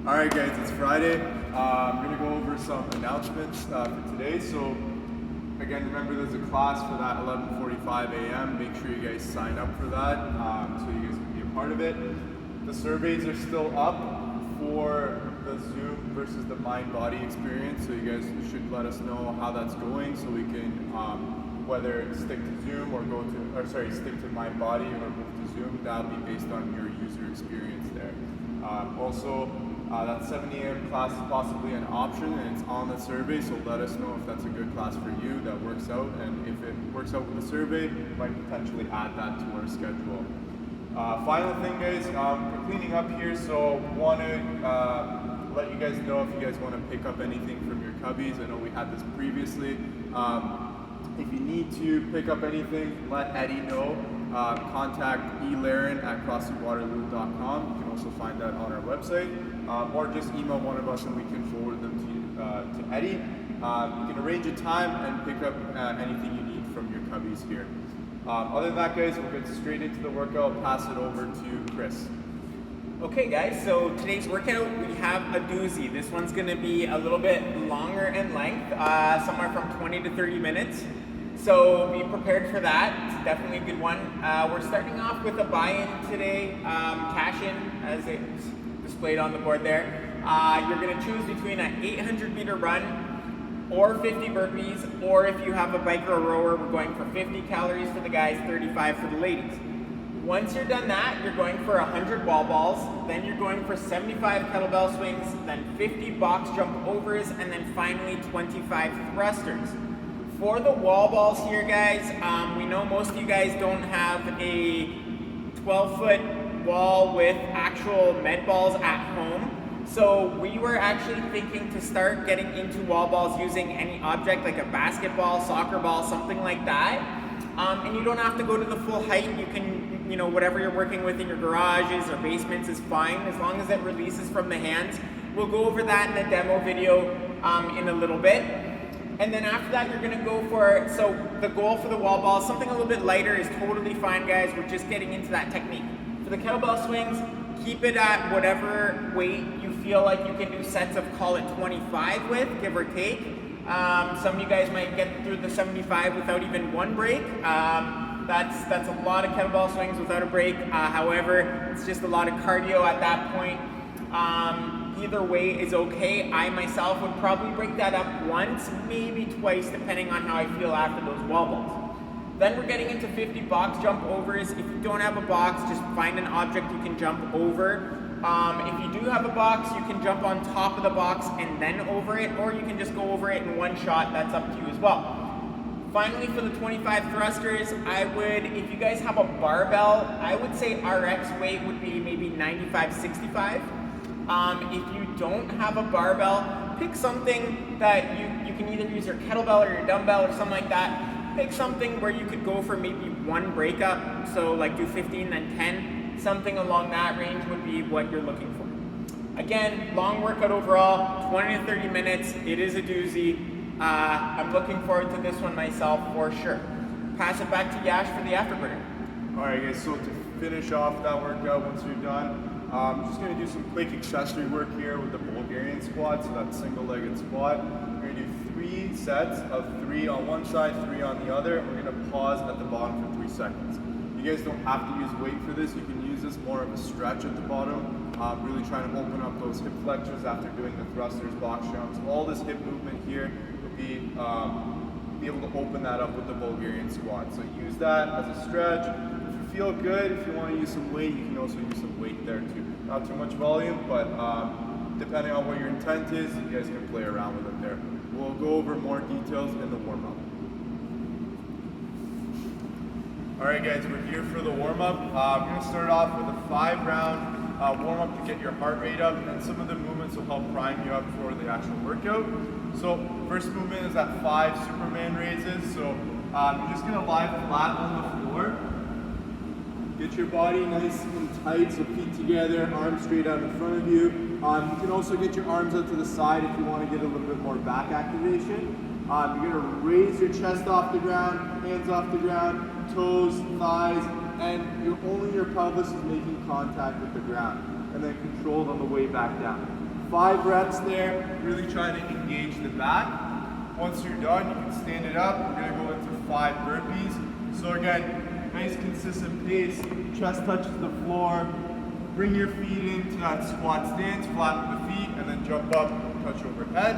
Alright guys, it's Friday. I'm going to go over some announcements for today. So again, remember there's a class for that 11:45 a.m. Make sure you guys sign up for that so you guys can be a part of it. The surveys are still up for the Zoom versus the mind-body experience. So you guys should let us know how that's going so we can whether stick to Zoom or stick to mind-body or move to Zoom. That'll be based on your user experience there. That 7 a.m. class is possibly an option and it's on the survey, so let us know if that's a good class for you that works out, and if it works out with the survey, we might potentially add that to our schedule. Final thing guys, we're cleaning up here, so want to let you guys know if you guys want to pick up anything from your cubbies. I know we had this previously. If you need to pick up anything, let Eddie know. Contact elaren at crossingwaterloo.com. You can also find that on our website, or just email one of us and we can forward them to Eddie. You can arrange a time and pick up anything you need from your cubbies here. Other than that guys, we'll get straight into the workout. Pass it over to Chris. Okay guys, so today's workout, we have a doozy. This one's gonna be a little bit longer in length, somewhere from 20 to 30 minutes. So be prepared for that. It's definitely a good one. We're starting off with a buy-in today, cash in, as it's displayed on the board there. You're gonna choose between an 800 meter run or 50 burpees, or if you have a bike or a rower, we're going for 50 calories for the guys, 35 for the ladies. Once you're done that, you're going for 100 wall balls, then you're going for 75 kettlebell swings, then 50 box jump overs, and then finally 25 thrusters. For the wall balls here, guys, we know most of you guys don't have a 12-foot wall with actual med balls at home. So we were actually thinking to start getting into wall balls using any object like a basketball, soccer ball, something like that. And you don't have to go to the full height. You can, whatever you're working with in your garages or basements is fine, as long as it releases from the hands. We'll go over that in the demo video in a little bit. And then after that, you're gonna go for, so the goal for the wall ball, something a little bit lighter is totally fine, guys. We're just getting into that technique. For the kettlebell swings, keep it at whatever weight you feel like you can do sets of, call it 25 with, give or take. Some of you guys might get through the 75 without even one break. That's a lot of kettlebell swings without a break. However, it's just a lot of cardio at that point. Either way is okay. I myself would probably break that up once, maybe twice, depending on how I feel after those wall balls. Then we're getting into 50 box jump overs. If you don't have a box, just find an object you can jump over. If you do have a box, you can jump on top of the box and then over it, or you can just go over it in one shot. That's up to you as well. Finally, for the 25 thrusters, I would, if you guys have a barbell, I would say RX weight would be maybe 95, 65. If you don't have a barbell, pick something that you can either use your kettlebell or your dumbbell or something like that. Pick something where you could go for maybe one breakup, so like do 15 then 10. Something along that range would be what you're looking for. Again, long workout overall, 20 to 30 minutes. It is a doozy. I'm looking forward to this one myself for sure. Pass it back to Yash for the afterburner. Alright guys, so to finish off that workout, once you're done, I'm just going to do some quick accessory work here with the Bulgarian squat, so that single-legged squat. We're going to do 3 sets of 3 on one side, 3 on the other, and we're going to pause at the bottom for 3 seconds. You guys don't have to use weight for this. You can use this more of a stretch at the bottom, really trying to open up those hip flexors after doing the thrusters, box jumps. All this hip movement here would be able to open that up with the Bulgarian squat. So use that as a stretch. If you feel good, if you want to use some weight, you can also use some weight there too. Not too much volume, but depending on what your intent is, you guys can play around with it there. We'll go over more details in the warm-up. Alright guys, we're here for the warm-up. We're going to start off with a 5-round warm-up to get your heart rate up, and some of the movements will help prime you up for the actual workout. So first movement is that 5 Superman raises. So you're just going to lie flat on the floor. Get your body nice and tight, so feet together, arms straight out in front of you. You can also get your arms out to the side if you want to get a little bit more back activation. You're going to raise your chest off the ground, hands off the ground, toes, thighs, and only your pelvis is making contact with the ground. And then controlled on the way back down. 5 reps there, really trying to engage the back. Once you're done, you can stand it up. We're gonna go into 5 burpees. So again, nice consistent pace, chest touches the floor, bring your feet into that squat stance, flatten the feet, and then jump up, touch overhead.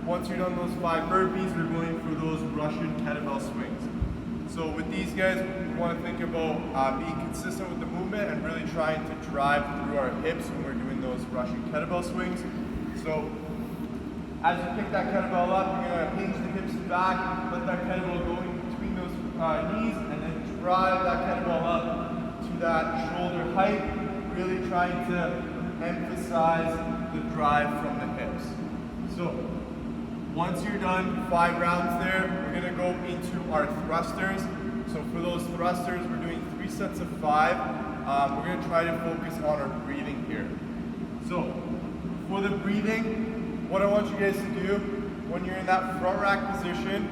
Once you're done those 5 burpees, we're going for those Russian kettlebell swings. So with these guys, we want to think about being consistent with the movement and really trying to drive through our hips when we're doing those Russian kettlebell swings. So as you pick that kettlebell up, you're going to hinge the hips back, let that kettlebell go in between those knees, and then drive that kettlebell up to that shoulder height, really trying to emphasize the drive from the hips. So once you're done 5 rounds there, we're gonna go into our thrusters. So for those thrusters, we're doing 3 sets of 5. We're gonna try to focus on our breathing here. So for the breathing, what I want you guys to do when you're in that front rack position,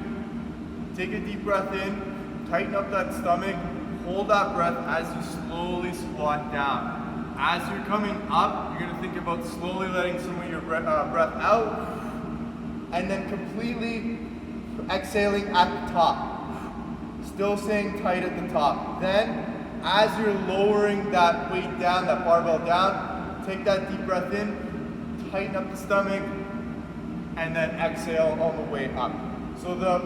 take a deep breath in, tighten up that stomach, hold that breath as you slowly squat down. As you're coming up, you're gonna think about slowly letting some of your breath out, and then completely exhaling at the top. Still staying tight at the top. Then, as you're lowering that weight down, that barbell down, take that deep breath in, tighten up the stomach, and then exhale on the way up. So the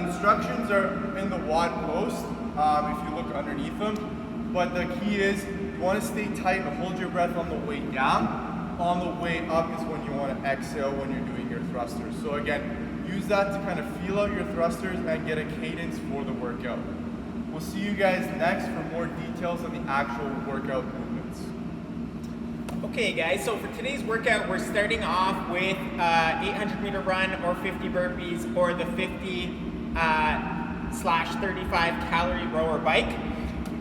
instructions are in the WOD post, if you look underneath them. But the key is, you want to stay tight and hold your breath on the way down. On the way up is when you want to exhale when you're doing your thrusters. So again, use that to kind of feel out your thrusters and get a cadence for the workout. We'll see you guys next for more details on the actual workout movements. Okay guys, so for today's workout, we're starting off with 800-meter run or 50 burpees or the 50/35 calorie row or bike.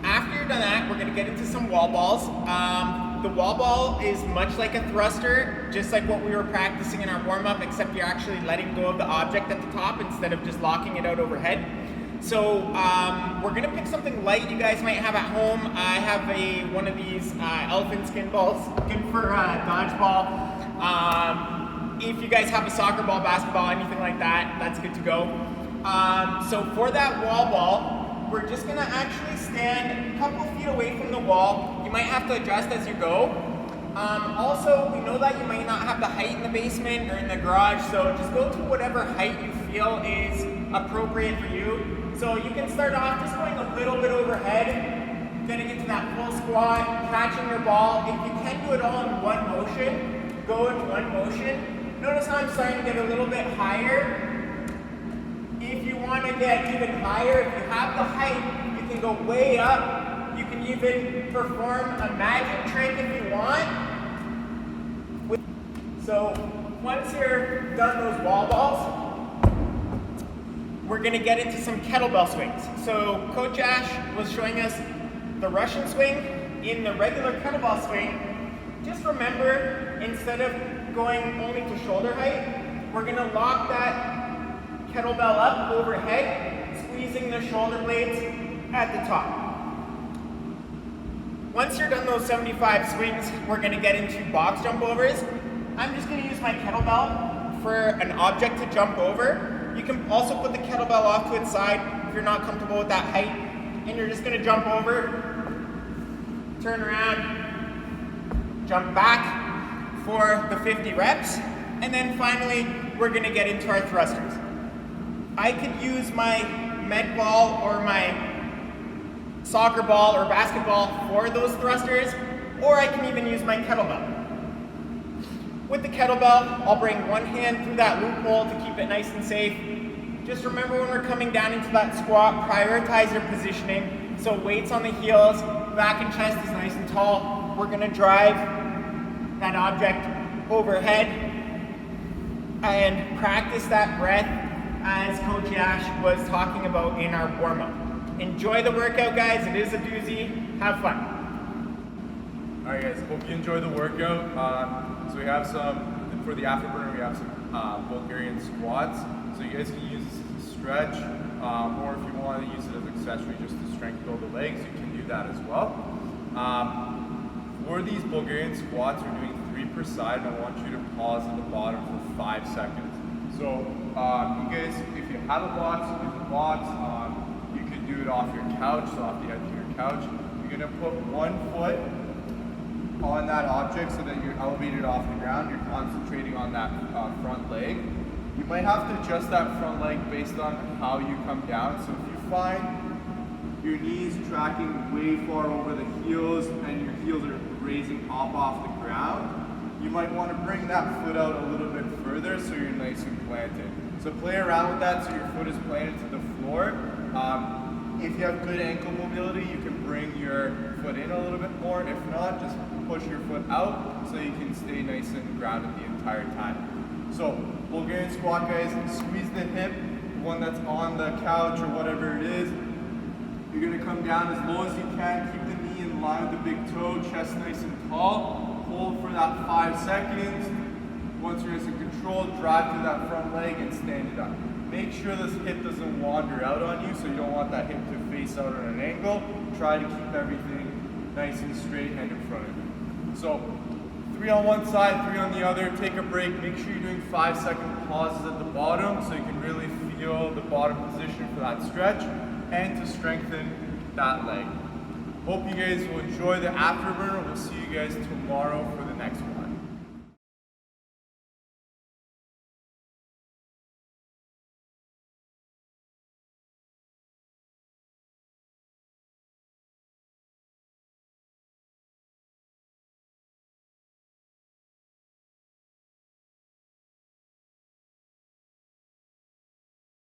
After you're done that, we're gonna get into some wall balls. The wall ball is much like a thruster, just like what we were practicing in our warm-up, except you're actually letting go of the object at the top instead of just locking it out overhead. So we're gonna pick something light you guys might have at home. I have one of these elephant skin balls, looking for a dodgeball. If you guys have a soccer ball, basketball, anything like that, that's good to go. So for that wall ball, we're just gonna actually stand a couple feet away from the wall. You might have to adjust as you go. Also, we know that you might not have the height in the basement or in the garage, so just go to whatever height you feel is appropriate for you. So you can start off just going a little bit overhead, getting into that full squat, catching your ball. If you can do it all in one motion, go in one motion. Notice how I'm starting to get a little bit higher. If you want to get even higher, if you have the height, you can go way up. You can even perform a magic trick if you want. So once you're done those wall balls, we're going to get into some kettlebell swings. So Coach Ash was showing us the Russian swing. In the regular kettlebell swing, just remember, instead of going only to shoulder height, we're going to lock that kettlebell up overhead, squeezing the shoulder blades at the top. Once you're done those 75 swings, we're gonna get into box jump overs. I'm just gonna use my kettlebell for an object to jump over. You can also put the kettlebell off to its side if you're not comfortable with that height, and you're just gonna jump over, turn around, jump back for the 50 reps, and then finally, we're gonna get into our thrusters. I could use my med ball or my soccer ball or basketball for those thrusters, or I can even use my kettlebell. With the kettlebell, I'll bring one hand through that loophole to keep it nice and safe. Just remember when we're coming down into that squat, prioritize your positioning. So weights on the heels, back and chest is nice and tall. We're gonna drive that object overhead and practice that breath as Coach Ash was talking about in our warm-up. Enjoy the workout, guys. It is a doozy. Have fun. All right, guys. Hope you enjoy the workout. So we have some, for the afterburner, we have some Bulgarian squats. So you guys can use this as a stretch, or if you want to use it as an accessory just to strengthen all the legs, you can do that as well. For these Bulgarian squats, we're doing 3 per side, and I want you to pause at the bottom for 5 seconds. So you guys, if you have a box, use a box. You can do it off your couch, so off the edge of your couch. You're gonna put one foot on that object so that you're elevated off the ground. You're concentrating on that front leg. You might have to adjust that front leg based on how you come down. So if you find your knees tracking way far over the heels and your heels are raising up off the ground, you might want to bring that foot out a little bit further so you're nice and planted. So play around with that so your foot is planted to the floor. If you have good ankle mobility, you can bring your foot in a little bit more. If not, just push your foot out so you can stay nice and grounded the entire time. So Bulgarian squat, guys, squeeze the hip, the one that's on the couch or whatever it is. You're gonna come down as low as you can, keep the knee in line with the big toe, chest nice and tall. Hold for that 5 seconds. Once you're in control, drive to that front leg and stand it up. Make sure this hip doesn't wander out on you, so you don't want that hip to face out on an angle. Try to keep everything nice and straight and in front of you. So 3 on one side, 3 on the other. Take a break. Make sure you're doing 5-second pauses at the bottom so you can really feel the bottom position for that stretch and to strengthen that leg. Hope you guys will enjoy the afterburner. We'll see you guys tomorrow for the next one.